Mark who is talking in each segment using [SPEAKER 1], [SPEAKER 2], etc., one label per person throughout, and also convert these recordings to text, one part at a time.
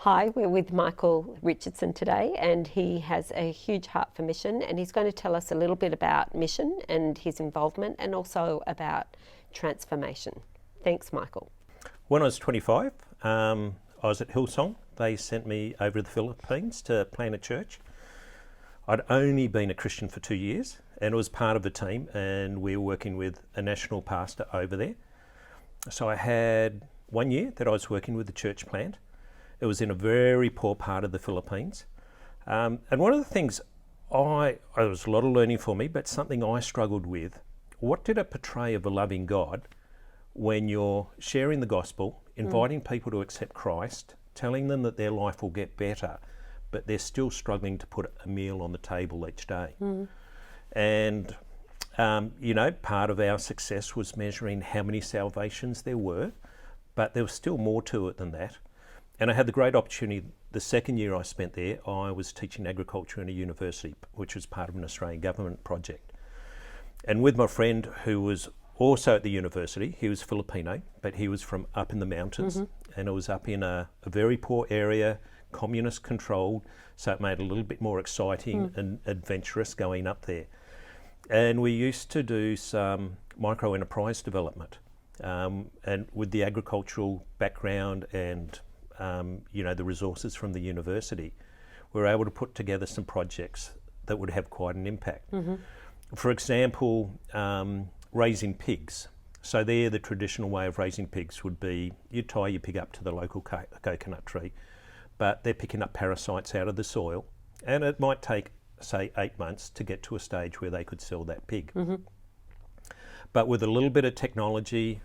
[SPEAKER 1] Hi, we're with Michael Richardson today, and he has a huge heart for mission, and he's going to tell us a little bit about mission and his involvement, and also about transformation. Thanks, Michael.
[SPEAKER 2] When I was 25, I was at Hillsong. They sent me over to the Philippines to plant a church. I'd only been a Christian for 2 years, and it was part of a team, and we were working with a national pastor over there. So I had 1 year that I was working with the church plant. It was in a very poor part of the Philippines. And one of the things it was a lot of learning for me, but something I struggled with, what did it portray of a loving God when you're sharing the gospel, inviting people to accept Christ, telling them that their life will get better, but they're still struggling to put a meal on the table each day. And, part of our success was measuring how many salvations there were, but there was still more to it than that. And I had the great opportunity, the second year I spent there, I was teaching agriculture in a university, which was part of an Australian government project. And with my friend who was also at the university, he was Filipino, but he was from up in the mountains, and it was up in a very poor area, communist controlled, so it made it a little bit more exciting and adventurous going up there. And we used to do some micro enterprise development, and with the agricultural background and the resources from the university, we were able to put together some projects that would have quite an impact. For example, raising pigs. So there, the traditional way of raising pigs would be you tie your pig up to the local coconut tree, but they're picking up parasites out of the soil, and it might take, say, 8 months to get to a stage where they could sell that pig. But with a little bit of technology,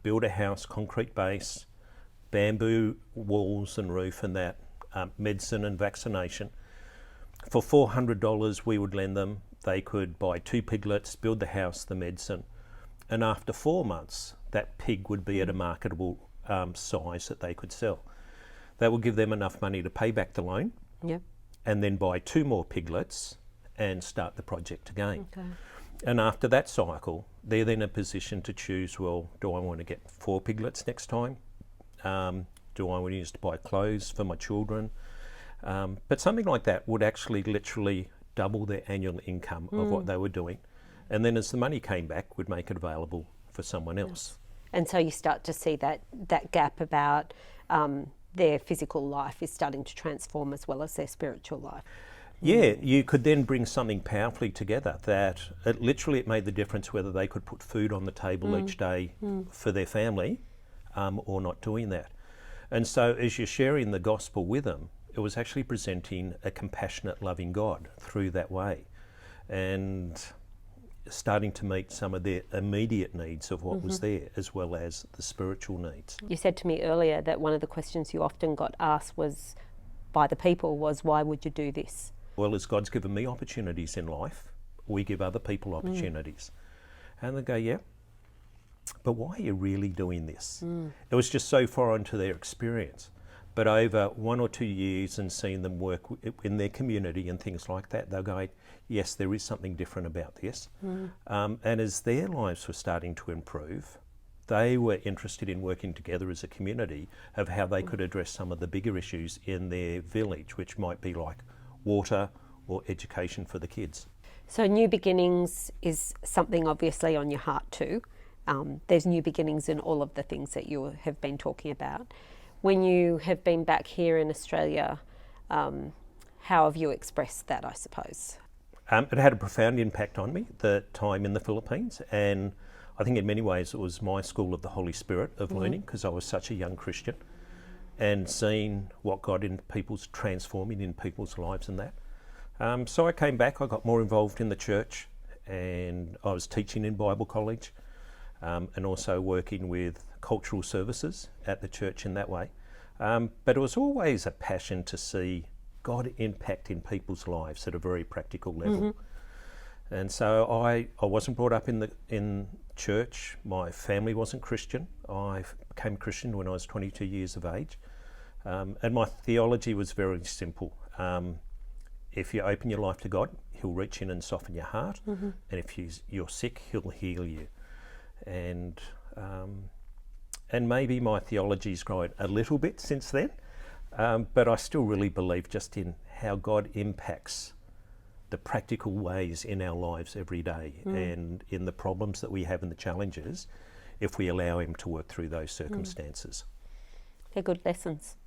[SPEAKER 2] build a house, concrete base, bamboo walls and roof and that, medicine and vaccination. For $400 we would lend them. They could buy 2 piglets, build the house, the medicine, and after 4 months that pig would be at a marketable size that they could sell. That would give them enough money to pay back the loan, and then buy 2 more piglets and start the project again. And after that cycle, they're then in a position to choose, well, do I want to get 4 piglets next time? Do I want to use to buy clothes for my children? But something like that would actually literally double their annual income of what they were doing. And then as the money came back, would make it available for someone else.
[SPEAKER 1] And so you start to see that gap about their physical life is starting to transform as well as their spiritual life.
[SPEAKER 2] Yeah, you could then bring something powerfully together that it made the difference whether they could put food on the table each day for their family or not doing that. And so as you're sharing the gospel with them, it was actually presenting a compassionate, loving God through that way, and starting to meet some of their immediate needs of what was there, as well as the spiritual needs.
[SPEAKER 1] You said to me earlier that one of the questions you often got asked was by the people was, why would you do this?
[SPEAKER 2] Well, as God's given me opportunities in life, we give other people opportunities. And they go, yeah, but why are you really doing this? It was just so foreign to their experience. But over 1 or 2 years and seeing them work in their community and things like that, they're going, yes, there is something different about this. And as their lives were starting to improve, they were interested in working together as a community of how they could address some of the bigger issues in their village, which might be like water or education for the kids.
[SPEAKER 1] So New Beginnings is something obviously on your heart too. There's new beginnings in all of the things that you have been talking about. When you have been back here in Australia, how have you expressed that, I suppose?
[SPEAKER 2] It had a profound impact on me, the time in the Philippines, and I think in many ways it was my school of the Holy Spirit of learning, because I was such a young Christian, and seeing what God transforming in people's lives and that. So I came back, I got more involved in the church, and I was teaching in Bible college, and also working with cultural services at the church in that way. But it was always a passion to see God impact in people's lives at a very practical level. And so I wasn't brought up in church. My family wasn't Christian. I became Christian when I was 22 years of age. And my theology was very simple. If you open your life to God, He'll reach in and soften your heart. And if you're sick, He'll heal you. And maybe my theology's grown a little bit since then, But I still really believe just in how God impacts the practical ways in our lives every day and in the problems that we have and the challenges if we allow him to work through those circumstances.
[SPEAKER 1] They're good lessons.